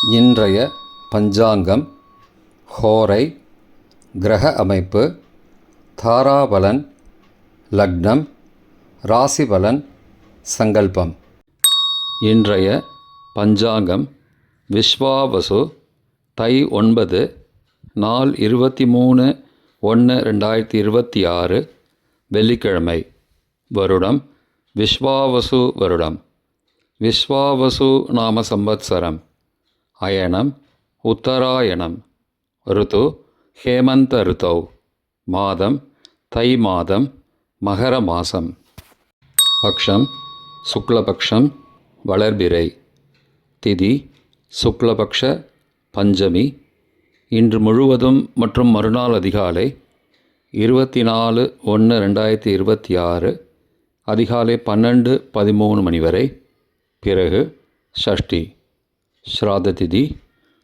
இன்றைய பஞ்சாங்கம், ஹோரை, கிரக அமைப்பு, தாராபலன், லக்னம், ராசிபலன், சங்கல்பம். இன்றைய பஞ்சாங்கம் விஸ்வாவசு தை 9 நாள் 23/1/2026 வெள்ளிக்கிழமை. வருடம் விஸ்வாவசு வருடம். விஸ்வாவசு நாம சம்வத்சரம். அயனம் உத்தராயணம். ருது ஹேமந்த ருதௌ. மாதம் தை மாதம், மகர மாசம். பக்ஷம் சுக்லபக்ஷம், வளர்பிறை. திதி சுக்லபக்ஷ பஞ்சமி. இன்று முழுவதும் மற்றும் மறுநாள் அதிகாலை 24/1/2026 அதிகாலை 12:13 மணி வரை. பிறகு ஷஷ்டி. ஸ்ராத்த திதி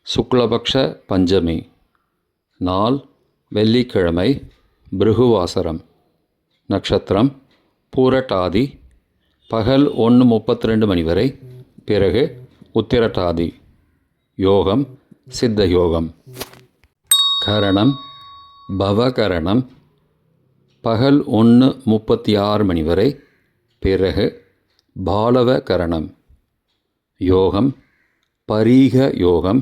சுக்லபக்ஷ பஞ்சமி. நாள் வெள்ளிக்கிழமை, பிருகுவாசரம். நட்சத்திரம் பூரட்டாதி. பகல் 1:32 மணி வரை. பிறகு உத்திரட்டாதி. யோகம் சித்த யோகம். கரணம் பவகரணம். பகல் 1:36 மணி வரை. பிறகு பாலவ கரணம். யோகம் பரீக யோகம்.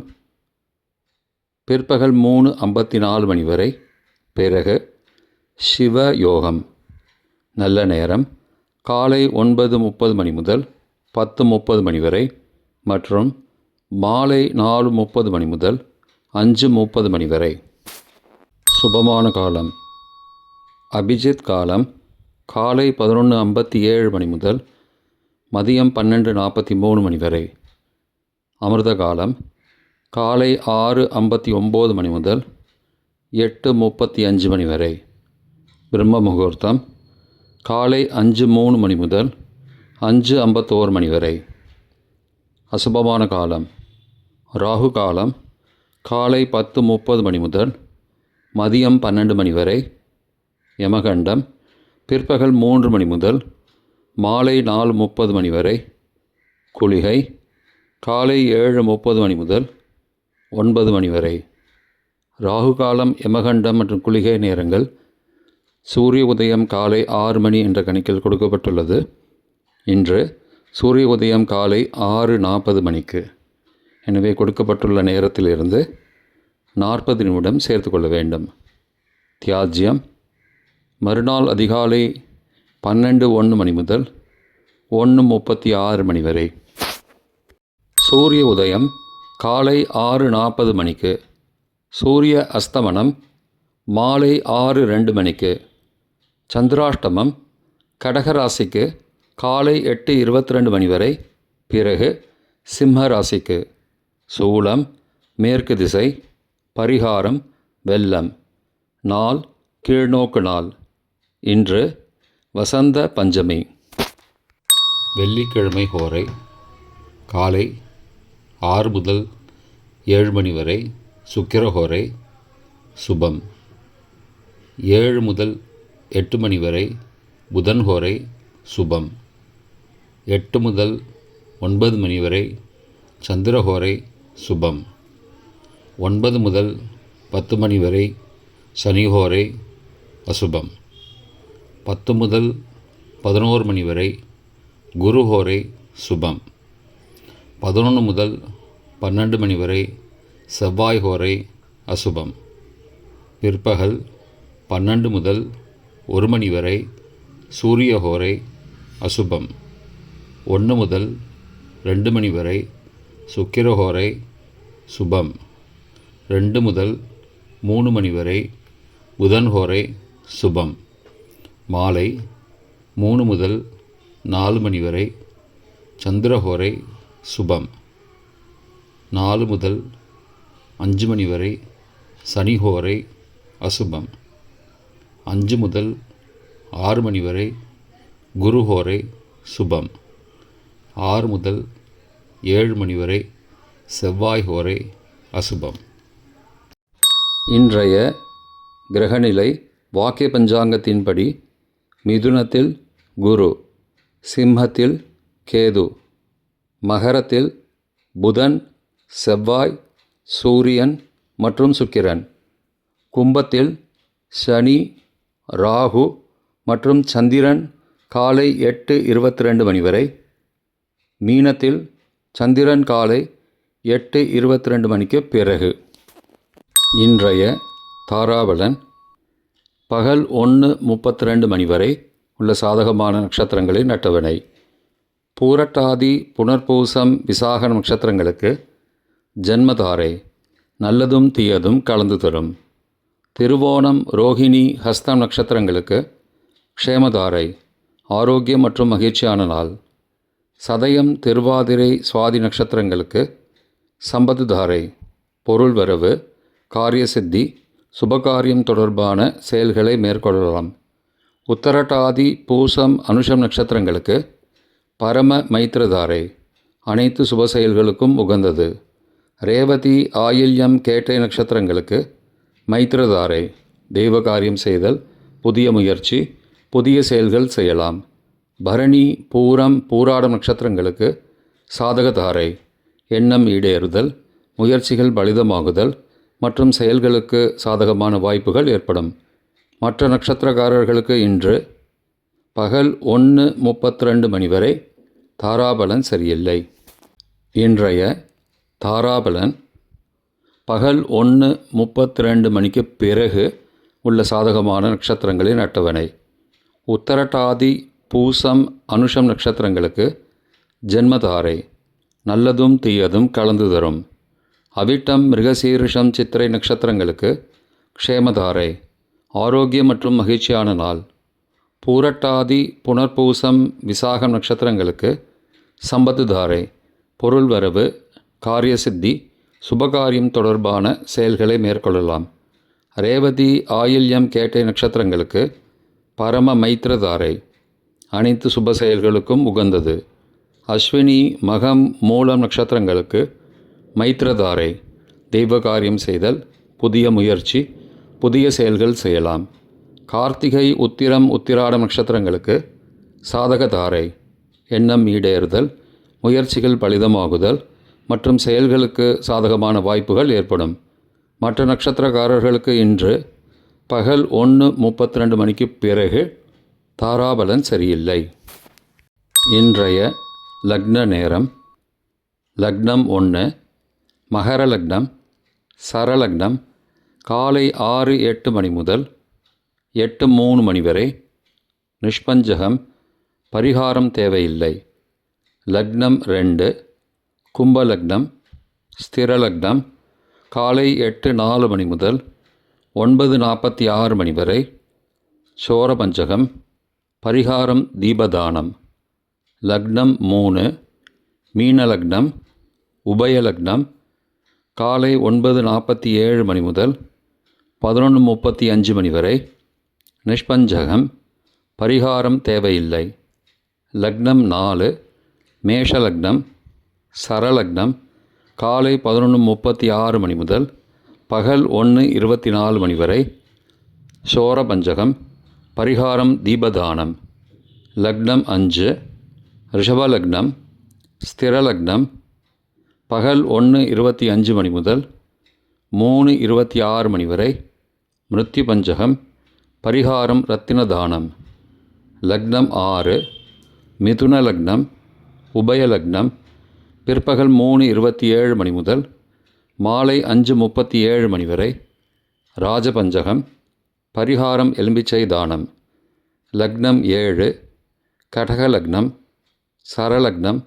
பிற்பகல் 3:54 மணி வரை. பிறகு சிவ யோகம். நல்ல நேரம் காலை 9:30 மணி முதல் 10:30 மணி வரை மற்றும் மாலை 4:30 மணி முதல் 5:30 மணி வரை. சுபமான காலம் அபிஜித் காலம் காலை 11:57 மணி முதல் மதியம் 12:43 மணி வரை. அமிர்த காலம் காலை 6:59 மணி முதல் 8:35 மணி வரை. பிரம்ம முகூர்த்தம் காலை 5:03 மணி முதல் 5:51 மணி வரை. அசுபமான காலம் ராகு காலம் காலை 10:30 மணி முதல் மதியம் 12 மணி வரை. யமகண்டம் பிற்பகல் 3 மணி முதல் மாலை 4:30 மணி வரை. குளிகை காலை 7:30 மணி முதல் 9 மணி வரை. ராகு காலம், யமகண்டம் மற்றும் குளிகை நேரங்கள் சூரிய உதயம் காலை 6 மணி என்ற கணக்கில் கொடுக்கப்பட்டுள்ளது. இன்று சூரிய உதயம் காலை 6:40 மணிக்கு. எனவே கொடுக்கப்பட்டுள்ள நேரத்திலிருந்து 40 நிமிடம் சேர்த்து கொள்ள வேண்டும். தியாஜ்யம் மறுநாள் அதிகாலை 12:01 மணி முதல் 1:36 மணி வரை. சூரிய உதயம் காலை 6:40 மணிக்கு. சூரிய அஸ்தமனம் மாலை 6:02 மணிக்கு. சந்திராஷ்டமம் கடகராசிக்கு காலை 8:22 மணி வரை. பிறகு சிம்ம ராசிக்கு. சூலம் மேற்கு திசை. பரிகாரம் வெள்ளம். நாள் கீழ்நோக்கு நாள். இன்று வசந்த பஞ்சமி. வெள்ளிக்கிழமை ஹோரை காலை 6 முதல் 7 மணி வரை. சுக்கிரஹோரை சுபம். 7 முதல் 8 மணி வரை. புதன்ஹோரை சுபம். 8 முதல் 9 மணி வரை. சந்திரஹோரை சுபம். 9 முதல் 10 மணி வரை. சனிஹோரை அசுபம். 10 முதல் 11 மணி வரை. குருஹோரை சுபம். 11 முதல் 12 மணி வரை. செவ்வாய் ஹோரை அசுபம். பிற்பகல் 12 முதல் 1 மணி வரை. சூரிய ஹோரை அசுபம். 1 முதல் 2 மணி வரை. சுக்கிரஹோரை சுபம். 2 முதல் 3 மணி வரை. புதன்ஹோரை சுபம். மாலை 3 முதல் 4 மணி வரை. சந்திரஹோரை சுபம். 4 முதல் 5 மணி வரை. சனிஹோரை அசுபம். 5 முதல் 6 மணி வரை. குருஹோரை சுபம். 6 முதல் 7 மணி வரை. செவ்வாய் ஹோரை அசுபம். இன்றைய கிரகநிலை வாக்கிய பஞ்சாங்கத்தின்படி மிதுனத்தில் குரு, சிம்மத்தில் கேது, மகரத்தில் புதன், செவ்வாய், சூரியன் மற்றும் சுக்கிரன். கும்பத்தில் சனி, ராகு மற்றும் சந்திரன் காலை 8:22 மணி வரை. மீனத்தில் சந்திரன் காலை 8:22 மணிக்கு பிறகு. இன்றைய தாராபலன் பகல் 1:32 மணி வரை உள்ள சாதகமான நட்சத்திரங்களின் அட்டவணை. பூரட்டாதி, புனர்பூசம், விசாக நட்சத்திரங்களுக்கு ஜன்மதாரை நல்லதும் தீயதும் கலந்து தரும். திருவோணம், ரோகிணி, ஹஸ்தம் நட்சத்திரங்களுக்கு க்ஷேமதாரை ஆரோக்கியம் மற்றும் மகிழ்ச்சியான நாள். சதயம், திருவாதிரை, சுவாதி நட்சத்திரங்களுக்கு சம்பத்துதாரை பொருள் வரவு, காரிய சித்தி, சுபகாரியம் தொடர்பான செயல்களை மேற்கொள்ளலாம். உத்தரட்டாதி, பூசம், அனுஷம் நட்சத்திரங்களுக்கு பரம மைத்திரதாரை அனைத்து சுப செயல்களுக்கும் உகந்தது. ரேவதி, ஆயில்யம், கேட்டை நட்சத்திரங்களுக்கு மைத்திரதாரை தெய்வ காரியம் செய்தல், புதிய முயற்சி, புதிய செயல்கள் செய்யலாம். பரணி, பூரம், பூராடம் நட்சத்திரங்களுக்கு சாதகதாரை எண்ணம் ஈடேறுதல், முயற்சிகள் பலிதமாகுதல் மற்றும் செயல்களுக்கு சாதகமான வாய்ப்புகள் ஏற்படும். மற்ற நட்சத்திரக்காரர்களுக்கு இன்று பகல் 1:32 மணி வரை தாராபலன் சரியில்லை. இன்றைய தாராபலன் பகல் 1:32 மணிக்கு பிறகு உள்ள சாதகமான நட்சத்திரங்களின் அட்டவணை. உத்தரட்டாதி, பூசம், அனுஷம் நட்சத்திரங்களுக்கு ஜென்மதாரை நல்லதும் தீயதும் கலந்து தரும். அவிட்டம், மிருகசீரிஷம், சித்திரை நட்சத்திரங்களுக்கு க்ஷேமதாரை ஆரோக்கியம் மற்றும் மகிழ்ச்சியான நாள். பூரட்டாதி, புனர்பூசம், விசாகம் நட்சத்திரங்களுக்கு சம்பத்துதாரை பொருள் வரவு, காரிய சித்தி, சுபகாரியம் தொடர்பான செயல்களை மேற்கொள்ளலாம். ரேவதி, ஆயில்யம், கேட்டை நட்சத்திரங்களுக்கு பரம மைத்திரதாரை அனைத்து சுப செயல்களுக்கும் உகந்தது. அஸ்வினி, மகம், மூலம் நட்சத்திரங்களுக்கு மைத்திரதாரை தெய்வ காரியம் செய்தல், புதிய முயற்சி, புதிய செயல்கள் செய்யலாம். கார்த்திகை, உத்திரம், உத்திராடம் நட்சத்திரங்களுக்கு சாதகதாரை எண்ணம் ஈடேறுதல், முயற்சிகள் பலிதமாகுதல் மற்றும் செயல்களுக்கு சாதகமான வாய்ப்புகள் ஏற்படும். மற்ற நட்சத்திரக்காரர்களுக்கு இன்று பகல் 1:32 மணிக்கு பிறகு தாராபலன் சரியில்லை. இன்றைய லக்ன நேரம். லக்னம் 1 மகர லக்னம், சரலக்னம் காலை 6:08 மணி முதல் 8:03 மணி வரை. நிஷ்பஞ்சகம், பரிகாரம் தேவையில்லை. லக்னம் 2 கும்பலக்னம், ஸ்திரலக்னம் காலை 8:04 மணி முதல் 9:46 மணி வரை. சோரபஞ்சகம், பரிகாரம் தீபதானம். லக்னம் 3 மீனலக்னம், உபயலக்னம் காலை 9:47 மணி முதல் 11:35 மணி வரை. நிஷ்பஞ்சகம், பரிகாரம் தேவையில்லை. லக்னம் 4 மேஷலக்னம், சரலக்னம் காலை 11:36 மணி முதல் பகல் 1:24 மணி வரை. சோரபஞ்சகம், பரிகாரம் தீபதானம். லக்னம் 5 ரிஷபலக்னம், ஸ்திரலக்னம் பகல் 1:25 மணி முதல் 3:26 மணி வரை. மிருத்யு பஞ்சகம், பரிகாரம் ரத்தினதானம். லக்னம் 6 மிதுன லக்னம், உபயலக்னம் பிற்பகல் 3:27 மணி முதல் மாலை 5:37 மணி வரை. ராஜபஞ்சகம், பரிகாரம் எலும்பிச்சை தானம். லக்னம் 7 கடகலக்னம், சரலக்னம்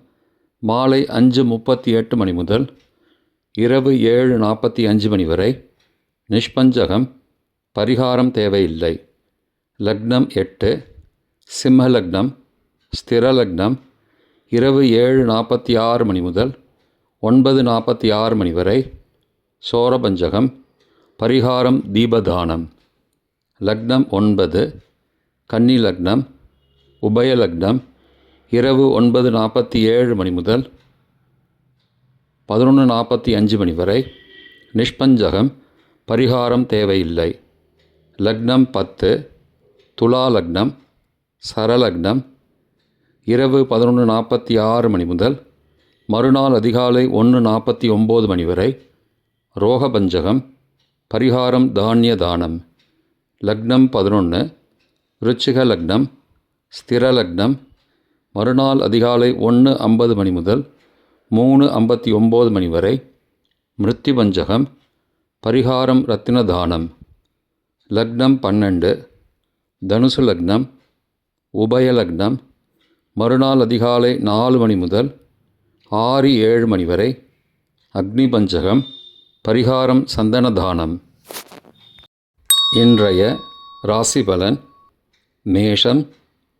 மாலை 5:38 மணி முதல் இரவு 7:45 மணி வரை. நிஷ்பஞ்சகம், பரிகாரம் தேவையில்லை. லக்னம் 8 சிம்மலக்னம், ஸ்திரலக்னம் இரவு 7:46 மணி முதல் 9:46 மணி வரை. சோரபஞ்சகம், பரிகாரம் தீபதானம். லக்னம் 9 கன்னி லக்னம், உபயலக்னம் இரவு 9:47 மணி முதல் 11:45 மணி வரை. நிஷ்பஞ்சகம், பரிகாரம் தேவையில்லை. லக்னம் 10 துலா லக்னம், சரலக்னம் இரவு 11:46 மணி முதல் மறுநாள் அதிகாலை 1:49 மணி வரை. ரோகபஞ்சகம், பரிகாரம் தானிய தானம். லக்னம் 11, விருச்சிக லக்னம், ஸ்திர லக்னம். மறுநாள் அதிகாலை 1:50 மணி முதல் 3:59 மணி வரை. மிருத்யுபஞ்சகம், பரிகாரம் ரத்தின தானம். லக்னம் 12, தனுசு லக்னம், உபய லக்னம். மறுநாள் அதிகாலை 4 மணி முதல் 6:07 மணி வரை. அக்னி பஞ்சகம், பரிகாரம் சந்தன தானம். இன்றைய ராசி பலன். மேஷம்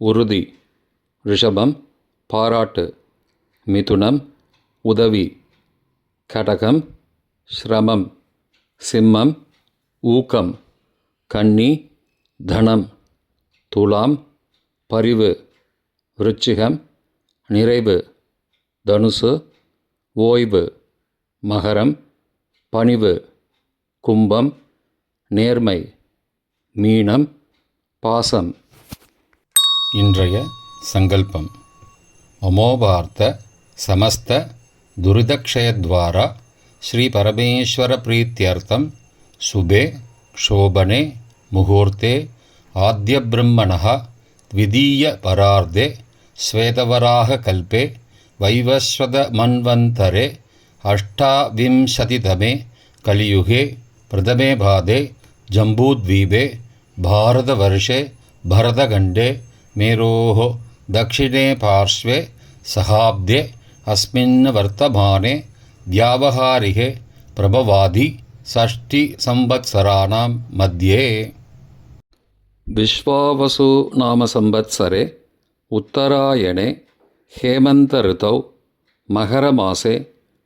உறுதி, ரிஷபம் பாராட்டு, மிதுனம் உதவி, கடகம் சிரமம், சிம்மம் ஊக்கம், கன்னி தனம், துலாம் பரிவு, விருச்சிகம் நிறைவு, தனுசு ஓய்வு, மகரம் பணிவு, கும்பம் நேர்மை, மீனம் பாசம். இன்றைய சங்கல்பம். அமோபார்த்த சமஸ்த துரிதக்ஷயத்வாரா ஸ்ரீ பரமேஸ்வர பிரீத்யர்த்தம் சுபே க்ஷோபனே முகூர்த்தே ஆத்ய பிரம்மணः த்விதீய பரார்த்தே ஸ்வேதவராக கல்பே வைவஸ்வத மன்வந்தரே அஷ்டாவிம்சதிதமே கலியுகே பிரதமே பாதே ஜம்பூத்வீபே பாரதவர்ஷே பரதகண்டே மேரோः दक्षिणे पार्श्वे सहाब्दे अस्मिन् वर्तमाने व्यावहारिके प्रभवादि षष्टिसंवत्सराणां मध्ये. विश्वावसु नाम संवत्सरे उत्तरायणे हेमन्त ऋतौ मकरमासे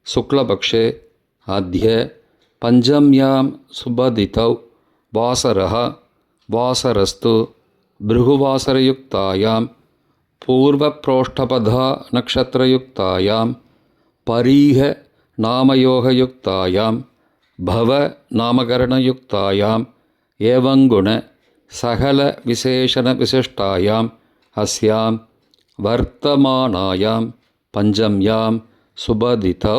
शुक्लपक्षे अद्य पञ्चम्यां शुभतिथौ वासरः वासरस्तु भृगुवासरयुक्तायां पूर्वप्रोष्ठपदा नक्षत्रयुक्तायां परीह नामयोगयुक्तायां भव नामकरणयुक्तायां एवंगुण सकल विशेषण विशिष्टायां अस्यां वर्तमानायां पञ्चम्यां शुभतिथौ